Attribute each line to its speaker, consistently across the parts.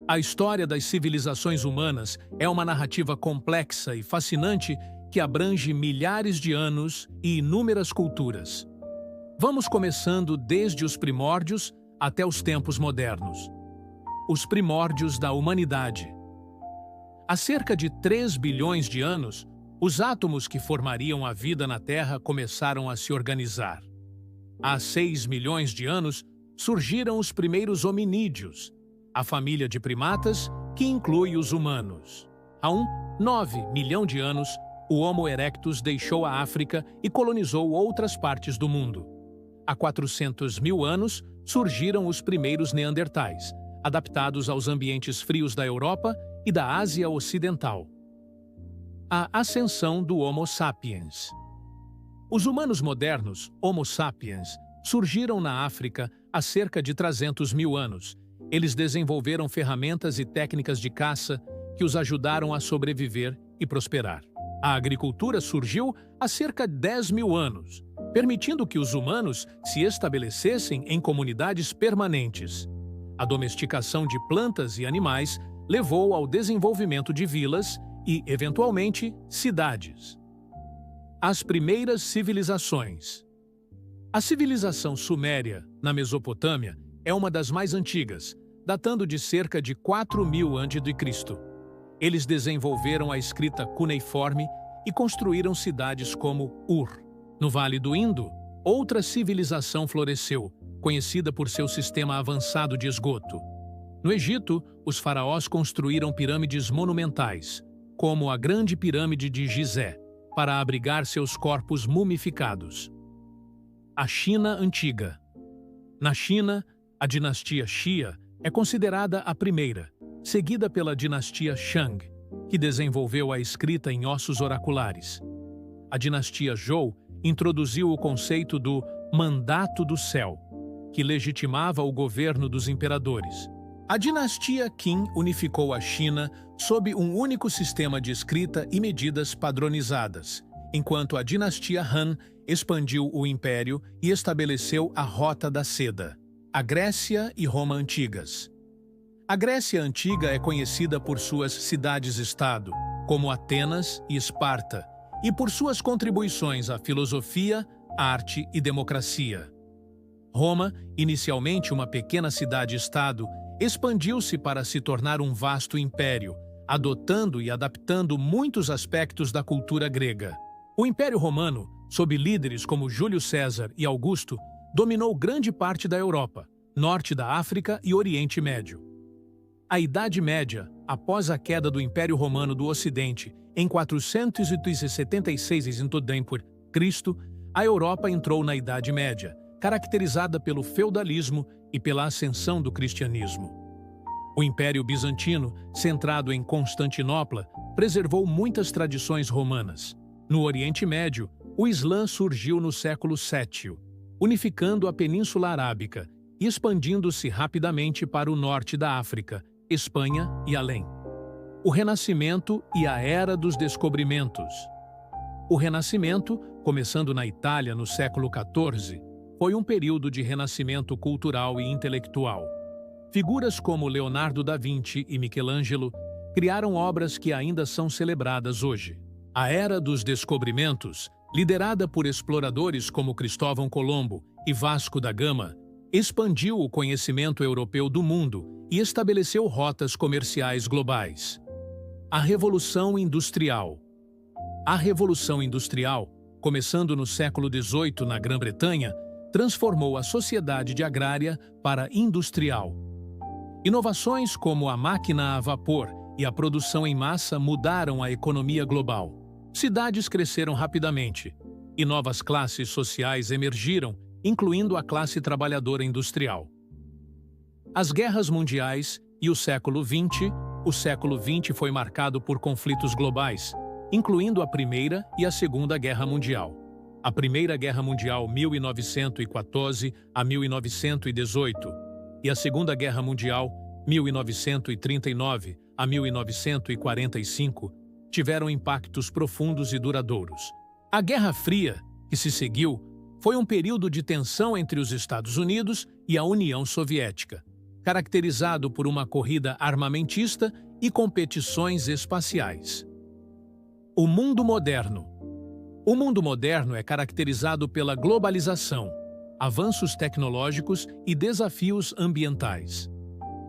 Speaker 1: A história das civilizações humanas é uma narrativa complexa e fascinante que abrange milhares de anos e inúmeras culturas. Vamos começando desde os primórdios até os tempos modernos. Os primórdios da humanidade. Há cerca de 3 bilhões de anos, os átomos que formariam a vida na Terra começaram a se organizar. Há 6 milhões de anos, surgiram os primeiros hominídeos, a família de primatas que inclui os humanos. Há 9 milhão de anos, o Homo erectus deixou a África e colonizou outras partes do mundo. Há 400 mil anos, surgiram os primeiros neandertais, adaptados aos ambientes frios da Europa e da Ásia Ocidental. A ascensão do Homo sapiens. Os humanos modernos, Homo sapiens, surgiram na África há cerca de 300 mil anos. Eles desenvolveram ferramentas e técnicas de caça que os ajudaram a sobreviver e prosperar. A agricultura surgiu há cerca de 10 mil anos, permitindo que os humanos se estabelecessem em comunidades permanentes. A domesticação de plantas e animais levou ao desenvolvimento de vilas e, eventualmente, cidades. As primeiras civilizações. A civilização suméria, na Mesopotâmia, é uma das mais antigas, datando de cerca de 4.000 a.C. Eles desenvolveram a escrita cuneiforme e construíram cidades como Ur. No Vale do Indo, outra civilização floresceu, conhecida por seu sistema avançado de esgoto. No Egito, os faraós construíram pirâmides monumentais, como a Grande Pirâmide de Gizé, para abrigar seus corpos mumificados. A China Antiga. Na China, a dinastia Xia é considerada a primeira, seguida pela dinastia Shang, que desenvolveu a escrita em ossos oraculares. A dinastia Zhou introduziu o conceito do Mandato do Céu, que legitimava o governo dos imperadores. A dinastia Qin unificou a China sob um único sistema de escrita e medidas padronizadas, enquanto a dinastia Han expandiu o império e estabeleceu a Rota da Seda. A Grécia e Roma Antigas. A Grécia Antiga é conhecida por suas cidades-estado, como Atenas e Esparta, e por suas contribuições à filosofia, arte e democracia. Roma, inicialmente uma pequena cidade-estado, expandiu-se para se tornar um vasto império, adotando e adaptando muitos aspectos da cultura grega. O Império Romano, sob líderes como Júlio César e Augusto, dominou grande parte da Europa, norte da África e Oriente Médio. A Idade Média, após a queda do Império Romano do Ocidente em 476 a.C., a Europa entrou na Idade Média, caracterizada pelo feudalismo e pela ascensão do cristianismo. O Império Bizantino, centrado em Constantinopla, preservou muitas tradições romanas. No Oriente Médio, o Islã surgiu no século VII, unificando a Península Arábica e expandindo-se rapidamente para o norte da África, Espanha e além. O Renascimento e a Era dos Descobrimentos. O Renascimento, começando na Itália no século XIV, foi um período de renascimento cultural e intelectual. Figuras como Leonardo da Vinci e Michelangelo criaram obras que ainda são celebradas hoje. A Era dos Descobrimentos, liderada por exploradores como Cristóvão Colombo e Vasco da Gama, expandiu o conhecimento europeu do mundo e estabeleceu rotas comerciais globais. A Revolução Industrial. A Revolução Industrial, começando no século XVIII na Grã-Bretanha, transformou a sociedade de agrária para industrial. Inovações como a máquina a vapor e a produção em massa mudaram a economia global. Cidades cresceram rapidamente e novas classes sociais emergiram, incluindo a classe trabalhadora industrial. As guerras mundiais e o século XX foi marcado por conflitos globais, incluindo a Primeira e a Segunda Guerra Mundial. A Primeira Guerra Mundial 1914 a 1918 e a Segunda Guerra Mundial 1939 a 1945 tiveram impactos profundos e duradouros. A Guerra Fria, que se seguiu, foi um período de tensão entre os Estados Unidos e a União Soviética. caracterizado por uma corrida armamentista e competições espaciais. O mundo moderno. O mundo moderno é caracterizado pela globalização, avanços tecnológicos e desafios ambientais.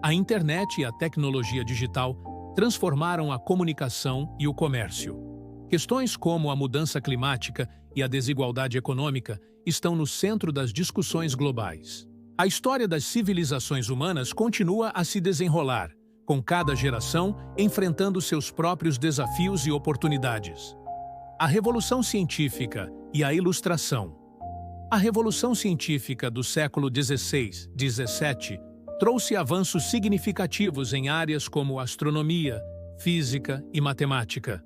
Speaker 1: A internet e a tecnologia digital transformaram a comunicação e o comércio. Questões como a mudança climática e a desigualdade econômica estão no centro das discussões globais. A história das civilizações humanas continua a se desenrolar, com cada geração enfrentando seus próprios desafios e oportunidades. A Revolução Científica e a Ilustração. A Revolução Científica do século XVI, XVII trouxe avanços significativos em áreas como astronomia, física e matemática.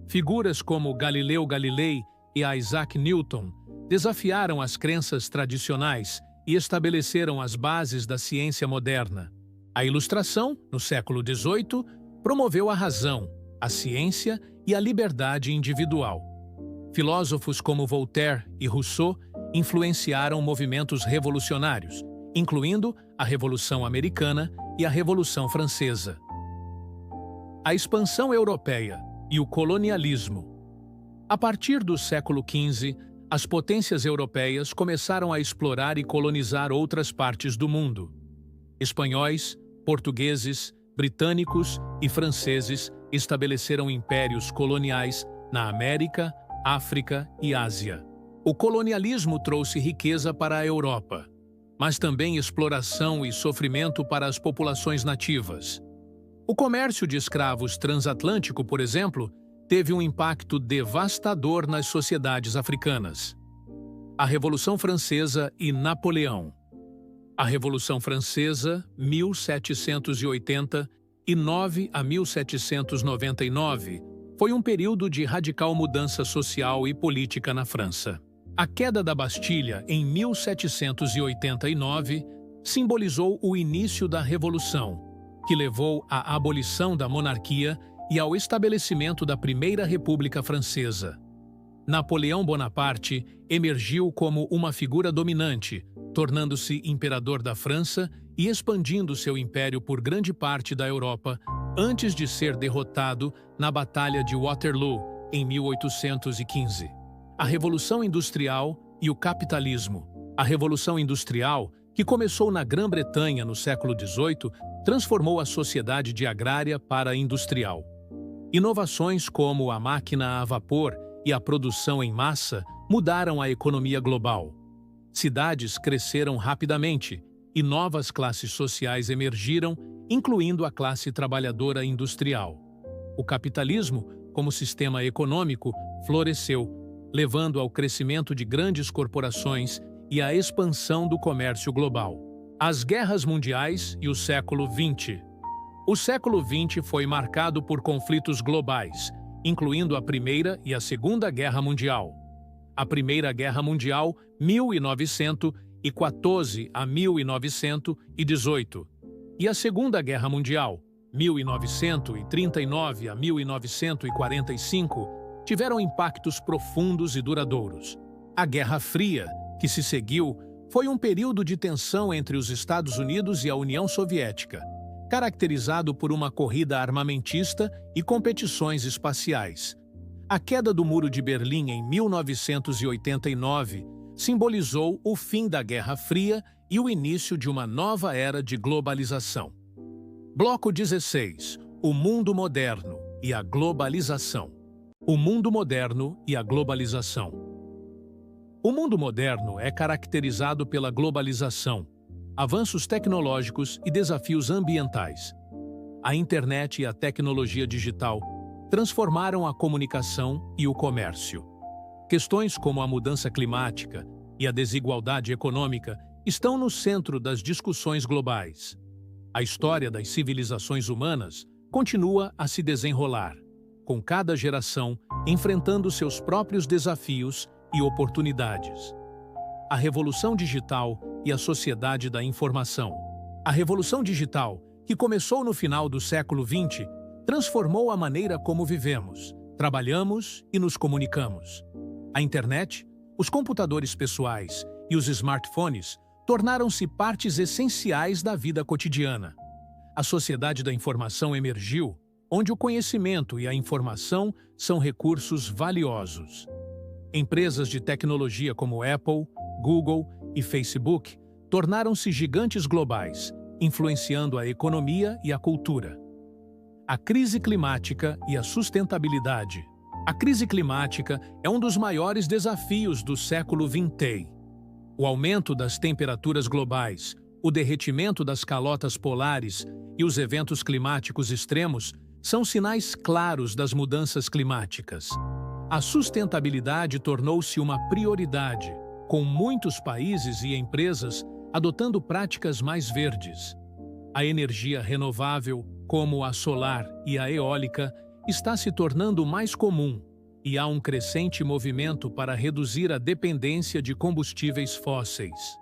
Speaker 1: Figuras como Galileu Galilei e Isaac Newton desafiaram as crenças tradicionais e estabeleceram as bases da ciência moderna. A Ilustração, no século XVIII, promoveu a razão, a ciência e a liberdade individual. Filósofos como Voltaire e Rousseau influenciaram movimentos revolucionários, incluindo a Revolução Americana e a Revolução Francesa. A expansão europeia e o colonialismo. A partir do século XV, as potências europeias começaram a explorar e colonizar outras partes do mundo. Espanhóis, portugueses, britânicos e franceses estabeleceram impérios coloniais na América, África e Ásia. O colonialismo trouxe riqueza para a Europa, mas também exploração e sofrimento para as populações nativas. O comércio de escravos transatlântico, por exemplo, teve um impacto devastador nas sociedades africanas. A Revolução Francesa e Napoleão. A Revolução Francesa, 1789 a 1799, foi um período de radical mudança social e política na França. A queda da Bastilha, em 1789, simbolizou o início da Revolução, que levou à abolição da monarquia e ao estabelecimento da Primeira República Francesa. Napoleão Bonaparte emergiu como uma figura dominante, tornando-se imperador da França e expandindo seu império por grande parte da Europa, antes de ser derrotado na Batalha de Waterloo, em 1815. A Revolução Industrial e o capitalismo. A Revolução Industrial, que começou na Grã-Bretanha no século XVIII, transformou a sociedade de agrária para industrial. Inovações como a máquina a vapor e a produção em massa mudaram a economia global. Cidades cresceram rapidamente e novas classes sociais emergiram, incluindo a classe trabalhadora industrial. O capitalismo, como sistema econômico, floresceu, levando ao crescimento de grandes corporações e à expansão do comércio global. As guerras mundiais e o século XX. O século XX foi marcado por conflitos globais, incluindo a Primeira e a Segunda Guerra Mundial. A Primeira Guerra Mundial, 1914 a 1918, e a Segunda Guerra Mundial, 1939 a 1945, tiveram impactos profundos e duradouros. A Guerra Fria, que se seguiu, foi um período de tensão entre os Estados Unidos e a União Soviética, caracterizado por uma corrida armamentista e competições espaciais. A queda do Muro de Berlim em 1989 simbolizou o fim da Guerra Fria e o início de uma nova era de globalização. Bloco 16. O mundo moderno e a globalização. O mundo moderno e a globalização. O mundo moderno é caracterizado pela globalização, avanços tecnológicos e desafios ambientais. A internet e a tecnologia digital transformaram a comunicação e o comércio. Questões como a mudança climática e a desigualdade econômica estão no centro das discussões globais. A história das civilizações humanas continua a se desenrolar, com cada geração enfrentando seus próprios desafios e oportunidades. A Revolução Digital e a Sociedade da Informação. A Revolução Digital, que começou no final do século XX, transformou a maneira como vivemos, trabalhamos e nos comunicamos. A internet, os computadores pessoais e os smartphones tornaram-se partes essenciais da vida cotidiana. A sociedade da informação emergiu, onde o conhecimento e a informação são recursos valiosos. Empresas de tecnologia como Apple, Google e Facebook tornaram-se gigantes globais, influenciando a economia e a cultura. A crise climática e a sustentabilidade. A crise climática é um dos maiores desafios do século XX. O aumento das temperaturas globais, o derretimento das calotas polares e os eventos climáticos extremos são sinais claros das mudanças climáticas. A sustentabilidade tornou-se uma prioridade, com muitos países e empresas adotando práticas mais verdes. A energia renovável, como a solar e a eólica, está se tornando mais comum e há um crescente movimento para reduzir a dependência de combustíveis fósseis.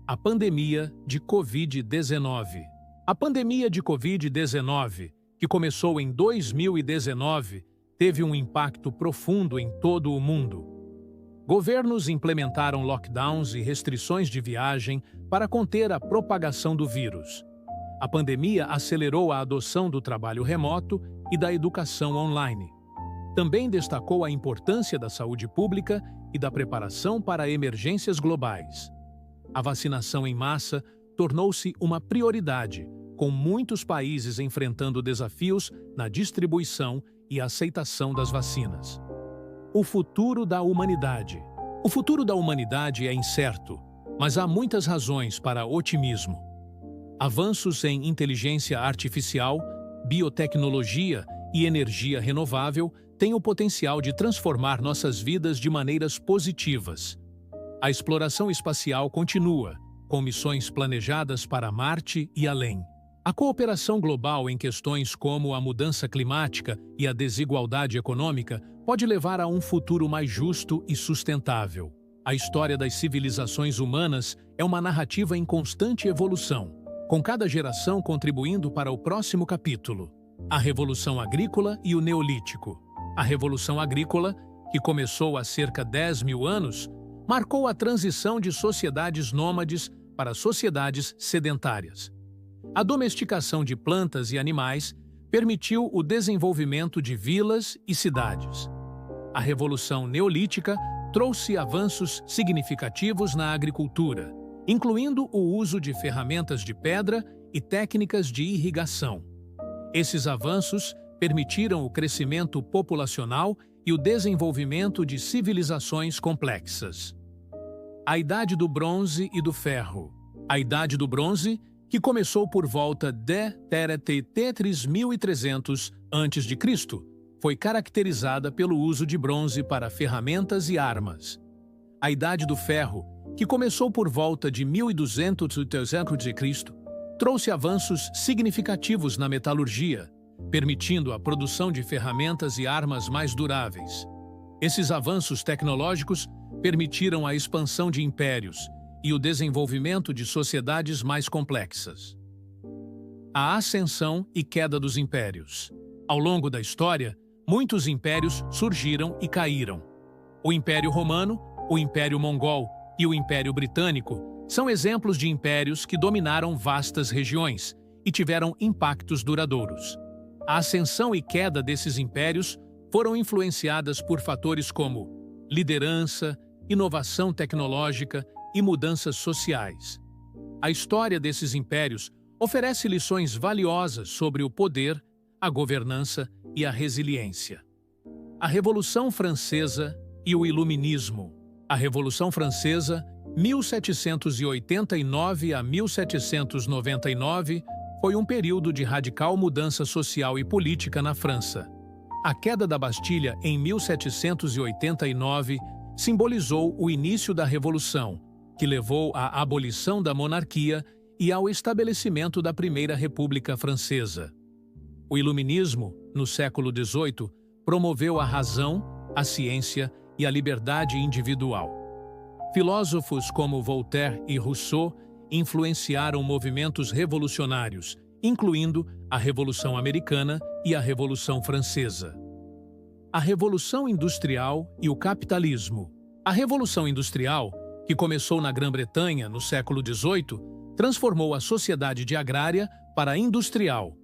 Speaker 1: A pandemia de Covid-19. A pandemia de Covid-19, que começou em 2019, teve um impacto profundo em todo o mundo. Governos implementaram lockdowns e restrições de viagem para conter a propagação do vírus. A pandemia acelerou a adoção do trabalho remoto e da educação online. Também destacou a importância da saúde pública e da preparação para emergências globais. A vacinação em massa tornou-se uma prioridade, com muitos países enfrentando desafios na distribuição e aceitação das vacinas. O futuro da humanidade. O futuro da humanidade é incerto, mas há muitas razões para otimismo. Avanços em inteligência artificial, biotecnologia e energia renovável têm o potencial de transformar nossas vidas de maneiras positivas. A exploração espacial continua, com missões planejadas para Marte e além. A cooperação global em questões como a mudança climática e a desigualdade econômica pode levar a um futuro mais justo e sustentável. A história das civilizações humanas é uma narrativa em constante evolução, com cada geração contribuindo para o próximo capítulo. A Revolução Agrícola e o Neolítico. A Revolução Agrícola, que começou há cerca de 10 mil anos, marcou a transição de sociedades nômades para sociedades sedentárias. A domesticação de plantas e animais permitiu o desenvolvimento de vilas e cidades. A Revolução Neolítica trouxe avanços significativos na agricultura, incluindo o uso de ferramentas de pedra e técnicas de irrigação. Esses avanços permitiram o crescimento populacional e o desenvolvimento de civilizações complexas. A Idade do Bronze e do Ferro. A Idade do Bronze, que começou por volta de 3300 a.C., foi caracterizada pelo uso de bronze para ferramentas e armas. A Idade do Ferro, que começou por volta de 1200 a.C., trouxe avanços significativos na metalurgia, permitindo a produção de ferramentas e armas mais duráveis. Esses avanços tecnológicos permitiram a expansão de impérios e o desenvolvimento de sociedades mais complexas. A ascensão e queda dos impérios. Ao longo da história, muitos impérios surgiram e caíram. O Império Romano, o Império Mongol e o Império Britânico são exemplos de impérios que dominaram vastas regiões e tiveram impactos duradouros. A ascensão e queda desses impérios foram influenciadas por fatores como liderança, inovação tecnológica e mudanças sociais. A história desses impérios oferece lições valiosas sobre o poder, a governança e a resiliência. A Revolução Francesa e o Iluminismo. A Revolução Francesa, 1789 a 1799, foi um período de radical mudança social e política na França. A queda da Bastilha em 1789 simbolizou o início da Revolução, que levou à abolição da monarquia e ao estabelecimento da Primeira República Francesa. O Iluminismo, no século XVIII, promoveu a razão, a ciência e a liberdade individual. Filósofos como Voltaire e Rousseau influenciaram movimentos revolucionários, incluindo a Revolução Americana e a Revolução Francesa. A Revolução Industrial e o Capitalismo. A Revolução Industrial, que começou na Grã-Bretanha no século XVIII, transformou a sociedade de agrária para a industrial.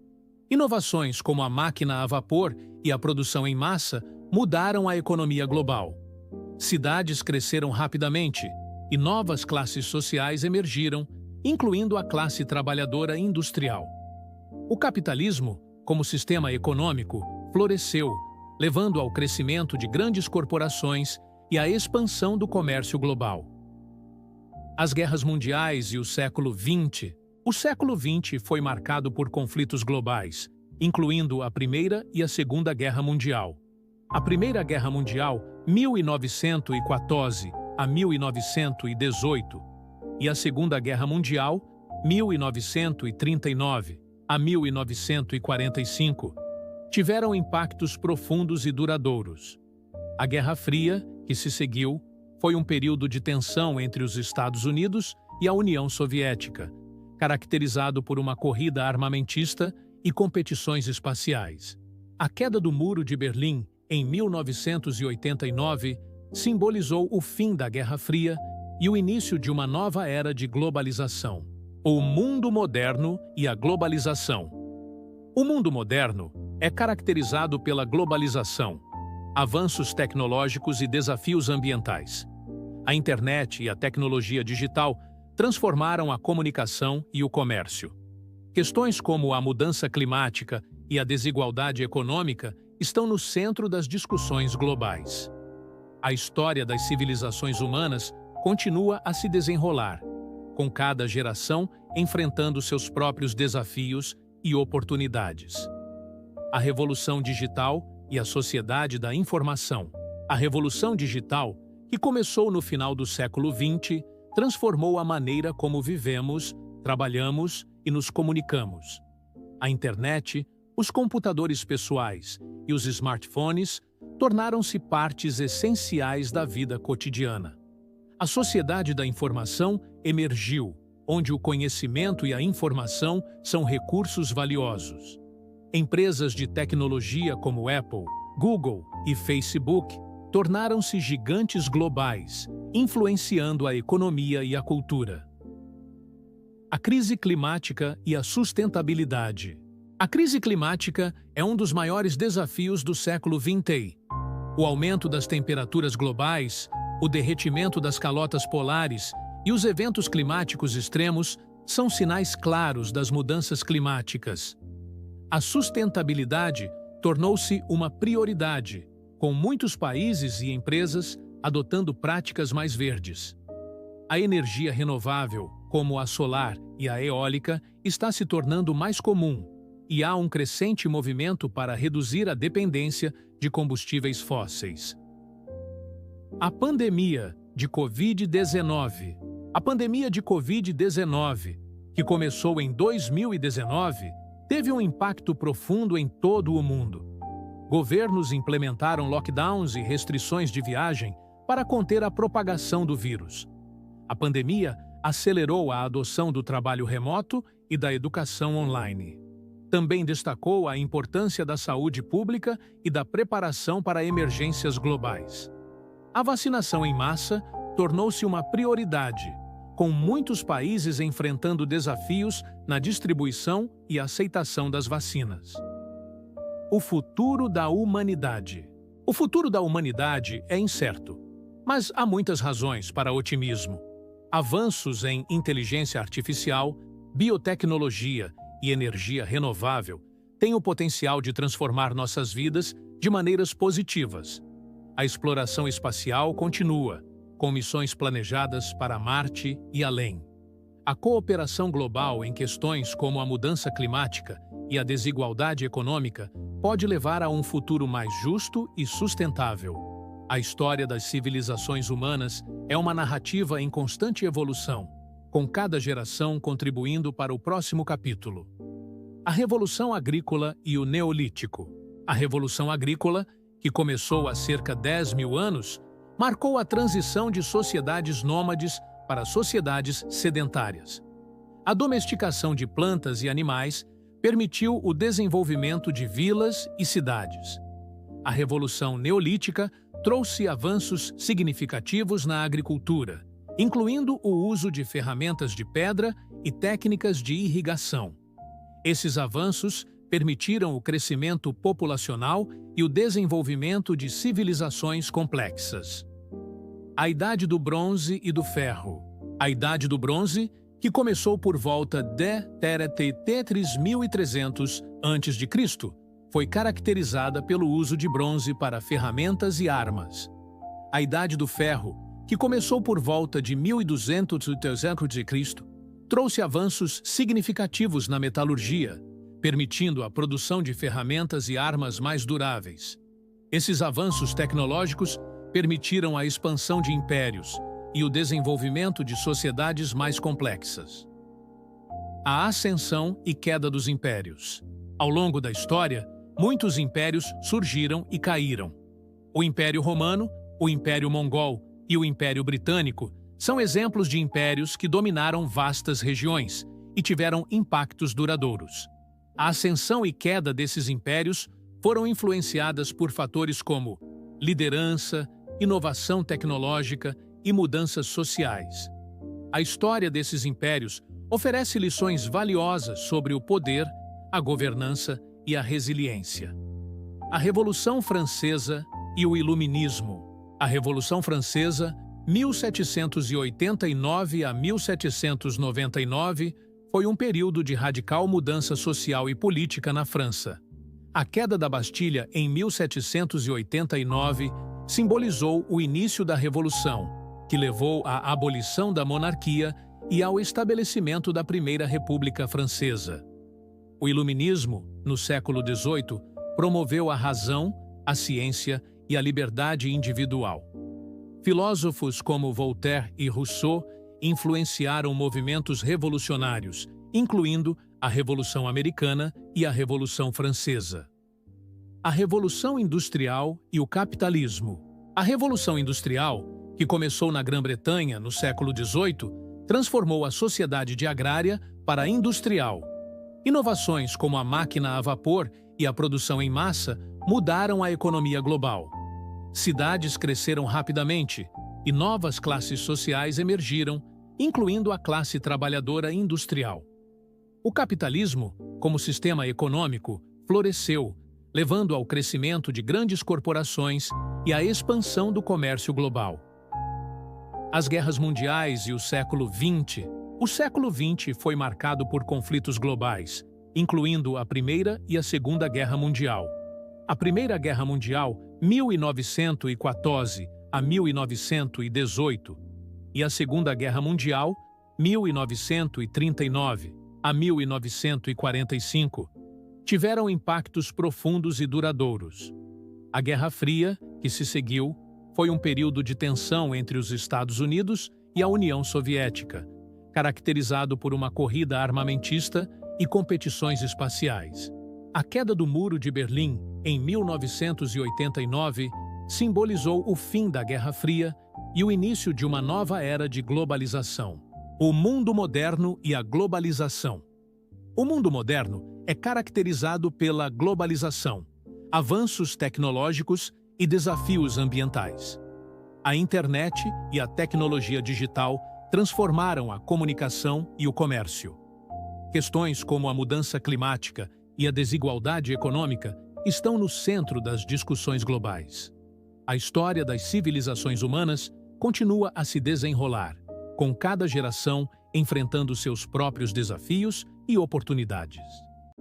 Speaker 1: Inovações como a máquina a vapor e a produção em massa mudaram a economia global. Cidades cresceram rapidamente e novas classes sociais emergiram, incluindo a classe trabalhadora industrial. O capitalismo, como sistema econômico, floresceu, levando ao crescimento de grandes corporações e à expansão do comércio global. As guerras mundiais e o século XX. O século XX foi marcado por conflitos globais, incluindo a Primeira e a Segunda Guerra Mundial. A Primeira Guerra Mundial, 1914 a 1918, e a Segunda Guerra Mundial, 1939 a 1945, tiveram impactos profundos e duradouros. A Guerra Fria, que se seguiu, foi um período de tensão entre os Estados Unidos e a União Soviética, caracterizado por uma corrida armamentista e competições espaciais. A queda do Muro de Berlim, em 1989, simbolizou o fim da Guerra Fria e o início de uma nova era de globalização. O mundo moderno e a globalização. O mundo moderno é caracterizado pela globalização, avanços tecnológicos e desafios ambientais. A internet e a tecnologia digital transformaram a comunicação e o comércio. Questões como a mudança climática e a desigualdade econômica estão no centro das discussões globais. A história das civilizações humanas continua a se desenrolar, com cada geração enfrentando seus próprios desafios e oportunidades. A revolução digital e a sociedade da informação. A revolução digital, que começou no final do século XX, transformou a maneira como vivemos, trabalhamos e nos comunicamos. A internet, os computadores pessoais e os smartphones tornaram-se partes essenciais da vida cotidiana. A sociedade da informação emergiu, onde o conhecimento e a informação são recursos valiosos. Empresas de tecnologia como Apple, Google e Facebook tornaram-se gigantes globais, influenciando a economia e a cultura. A crise climática e a sustentabilidade. A crise climática é um dos maiores desafios do século XX. O aumento das temperaturas globais, o derretimento das calotas polares e os eventos climáticos extremos são sinais claros das mudanças climáticas. A sustentabilidade tornou-se uma prioridade, com muitos países e empresas adotando práticas mais verdes. A energia renovável, como a solar e a eólica, está se tornando mais comum, e há um crescente movimento para reduzir a dependência de combustíveis fósseis. A pandemia de Covid-19. A pandemia de Covid-19, que começou em 2019, teve um impacto profundo em todo o mundo. Governos implementaram lockdowns e restrições de viagem para conter a propagação do vírus. A pandemia acelerou a adoção do trabalho remoto e da educação online. Também destacou a importância da saúde pública e da preparação para emergências globais. A vacinação em massa tornou-se uma prioridade, com muitos países enfrentando desafios na distribuição e aceitação das vacinas. O futuro da humanidade. O futuro da humanidade é incerto, mas há muitas razões para otimismo. Avanços em inteligência artificial, biotecnologia e energia renovável têm o potencial de transformar nossas vidas de maneiras positivas. A exploração espacial continua, com missões planejadas para Marte e além. A cooperação global em questões como a mudança climática e a desigualdade econômica pode levar a um futuro mais justo e sustentável. A história das civilizações humanas é uma narrativa em constante evolução, com cada geração contribuindo para o próximo capítulo. A Revolução Agrícola e o Neolítico. A Revolução Agrícola, que começou há cerca de 10 mil anos, marcou a transição de sociedades nômades para sociedades sedentárias. A domesticação de plantas e animais permitiu o desenvolvimento de vilas e cidades. A Revolução Neolítica trouxe avanços significativos na agricultura, incluindo o uso de ferramentas de pedra e técnicas de irrigação. Esses avanços permitiram o crescimento populacional e o desenvolvimento de civilizações complexas. A Idade do Bronze e do Ferro. A Idade do Bronze, que começou por volta de 3300 a.C., foi caracterizada pelo uso de bronze para ferramentas e armas. A Idade do Ferro, que começou por volta de 1200 a.C., trouxe avanços significativos na metalurgia, permitindo a produção de ferramentas e armas mais duráveis. Esses avanços tecnológicos permitiram a expansão de impérios e o desenvolvimento de sociedades mais complexas. A ascensão e queda dos impérios. Ao longo da história, muitos impérios surgiram e caíram. O Império Romano, o Império Mongol e o Império Britânico são exemplos de impérios que dominaram vastas regiões e tiveram impactos duradouros. A ascensão e queda desses impérios foram influenciadas por fatores como liderança, inovação tecnológica e mudanças sociais. A história desses impérios oferece lições valiosas sobre o poder, a governança e a resiliência. A Revolução Francesa e o Iluminismo. A Revolução Francesa, 1789 a 1799, foi um período de radical mudança social e política na França. A queda da Bastilha em 1789 simbolizou o início da Revolução, que levou à abolição da monarquia e ao estabelecimento da Primeira República Francesa. O Iluminismo, no século XVIII, promoveu a razão, a ciência e a liberdade individual. Filósofos como Voltaire e Rousseau influenciaram movimentos revolucionários, incluindo a Revolução Americana e a Revolução Francesa. A Revolução Industrial e o Capitalismo. A Revolução Industrial, que começou na Grã-Bretanha no século XVIII, transformou a sociedade de agrária para industrial. Inovações como a máquina a vapor e a produção em massa mudaram a economia global. Cidades cresceram rapidamente e novas classes sociais emergiram, incluindo a classe trabalhadora industrial. O capitalismo, como sistema econômico, floresceu, levando ao crescimento de grandes corporações e à expansão do comércio global. As guerras mundiais e o século XX. O século XX foi marcado por conflitos globais, incluindo a Primeira e a Segunda Guerra Mundial. A Primeira Guerra Mundial, 1914 a 1918, e a Segunda Guerra Mundial, 1939 a 1945, tiveram impactos profundos e duradouros. A Guerra Fria, que se seguiu, foi um período de tensão entre os Estados Unidos e a União Soviética, caracterizado por uma corrida armamentista e competições espaciais. A queda do Muro de Berlim, em 1989, simbolizou o fim da Guerra Fria e o início de uma nova era de globalização. O mundo moderno e a globalização. O mundo moderno é caracterizado pela globalização, avanços tecnológicos e desafios ambientais. A internet e a tecnologia digital transformaram a comunicação e o comércio. Questões como a mudança climática e a desigualdade econômica estão no centro das discussões globais. A história das civilizações humanas continua a se desenrolar, com cada geração enfrentando seus próprios desafios e oportunidades.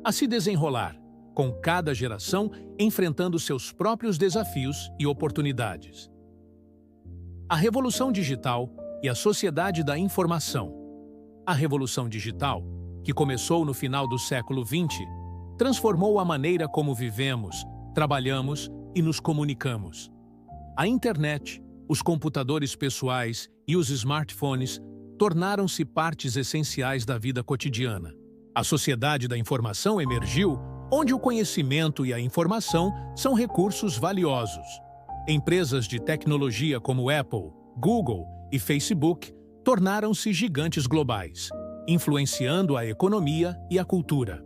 Speaker 1: A se desenrolar, com cada geração enfrentando seus próprios desafios e oportunidades. A Revolução Digital e a Sociedade da Informação. A Revolução Digital, que começou no final do século XX, transformou a maneira como vivemos, trabalhamos e nos comunicamos. A internet, os computadores pessoais e os smartphones tornaram-se partes essenciais da vida cotidiana. A sociedade da informação emergiu, onde o conhecimento e a informação são recursos valiosos. Empresas de tecnologia como Apple, Google e Facebook tornaram-se gigantes globais, influenciando a economia e a cultura.